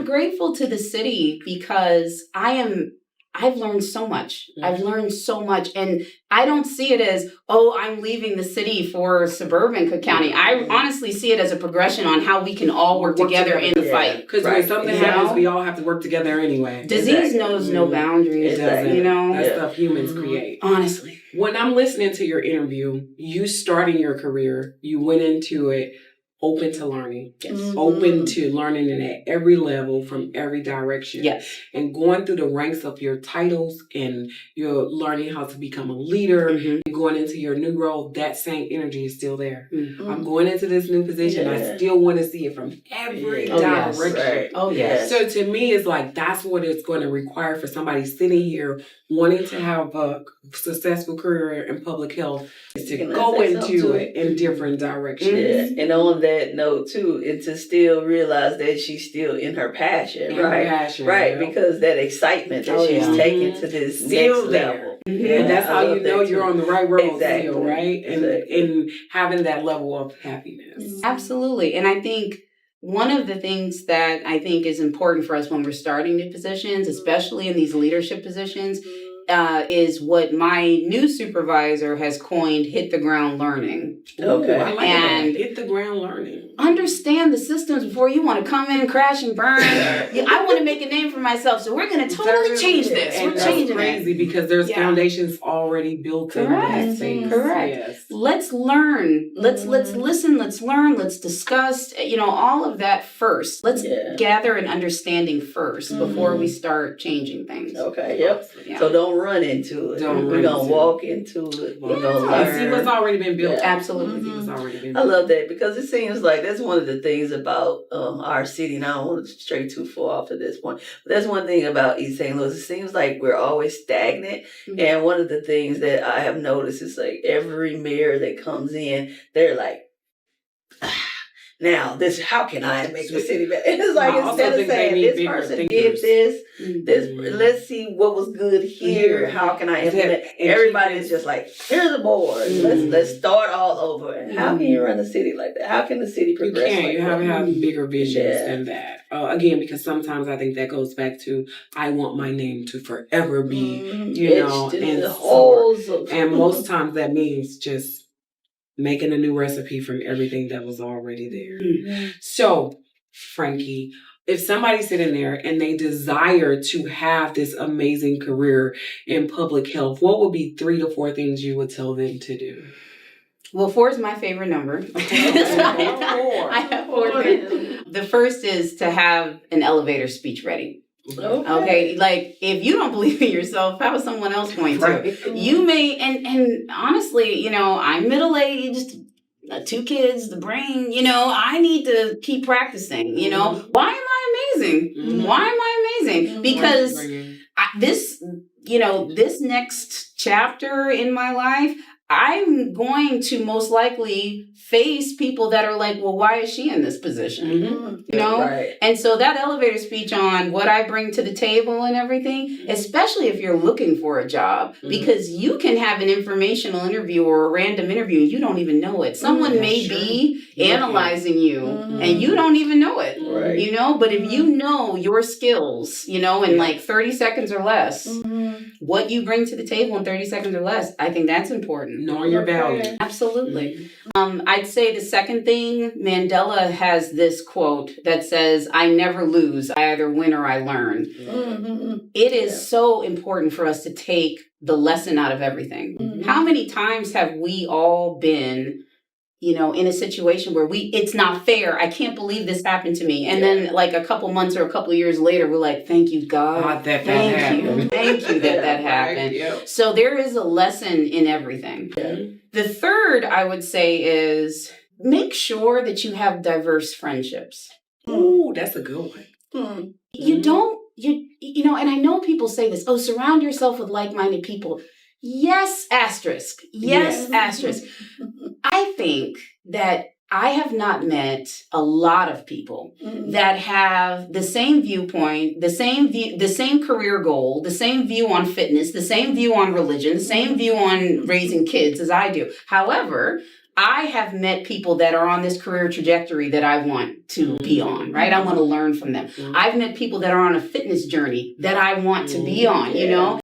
I'm grateful to the city because I've learned so much. I've learned so much. And I don't see it as, oh, I'm leaving the city for suburban Cook County. I honestly see it as a progression on how we can all work together in the fight. Because when something happens, we all have to work together anyway. Disease knows no boundaries. It doesn't. That stuff humans create. Honestly. When I'm listening to your interview, you starting your career, you went into it open to learning, open to learning at every level from every direction. Yes. And going through the ranks of your titles and you're learning how to become a leader and going into your new role, that same energy is still there. I'm going into this new position. I still want to see it from every direction. Right. Oh, yes. So to me, it's like, that's what it's going to require for somebody sitting here wanting to have a successful career in public health is to go into it in different directions. And on that note too, and to still realize that she's still in her passion, right? Because that excitement that she's taking to this next level. And that's how you know you're on the right road still, right? And having that level of happiness. Absolutely. And I think one of the things that I think is important for us when we're starting new positions, especially in these leadership positions, is what my new supervisor has coined, hit the ground learning. Okay. I like that. Hit the ground learning. Understand the systems before you want to come in and crash and burn. I want to make a name for myself, so we're going to totally change this. And we're changing crazy because there's foundations already built in these things. Correct. Yes. Let's learn. Let's listen. Let's learn. Let's discuss. All of that first. Let's gather an understanding first before we start changing things. Okay. Yep. Yeah. So don't run into it. We're gonna walk into it. We're gonna learn. See what's already been built. Absolutely. See what's already been built. I love that because it seems like that's one of the things about our city. And I don't want to stray too far off at this point, but that's one thing about East St. Louis. It seems like we're always stagnant. And one of the things that I have noticed is like every mayor that comes in, they're like, now this, how can I make the city better? And it's like, instead of saying this person did this, let's see what was good here. How can I implement? Everybody's just like, here's a board. Let's start all over. And how can you run a city like that? How can the city progress? You can't. You have to have bigger visions than that. Again, because sometimes I think that goes back to, I want my name to forever be, and most times that means just making a new recipe from everything that was already there. So, Frankie, if somebody's sitting there and they desire to have this amazing career in public health, what would be 3 to 4 things you would tell them to do? Well, 4 is my favorite number. I have 4 things. The first is to have an elevator speech ready. Okay, like if you don't believe in yourself, how is someone else going to? You may, and honestly, I'm middle-aged, 2 kids, the brain, I need to keep practicing, Why am I amazing? Why am I amazing? Because this next chapter in my life, I'm going to most likely face people that are like, well, why is she in this position? And so that elevator speech on what I bring to the table and everything, especially if you're looking for a job, because you can have an informational interview or a random interview and you don't even know it. Someone may be analyzing you and you don't even know it, but if you know your skills, in like 30 seconds or less, what you bring to the table in 30 seconds or less, I think that's important. Knowing your value. Absolutely. I'd say the second thing, Mandela has this quote that says, I never lose. I either win or I learn. It is so important for us to take the lesson out of everything. How many times have we all been, in a situation where it's not fair. I can't believe this happened to me. And then like a couple months or a couple years later, we're like, thank you, God. Thank you that happened. So there is a lesson in everything. The third, I would say, is make sure that you have diverse friendships. Ooh, that's a good one. You don't, and I know people say this, surround yourself with like-minded people. Yes, asterisk. Yes, asterisk. I think that I have not met a lot of people that have the same viewpoint, the same career goal, the same view on fitness, the same view on religion, the same view on raising kids as I do. However, I have met people that are on this career trajectory that I want to be on, right? I want to learn from them. I've met people that are on a fitness journey that I want to be on, you know?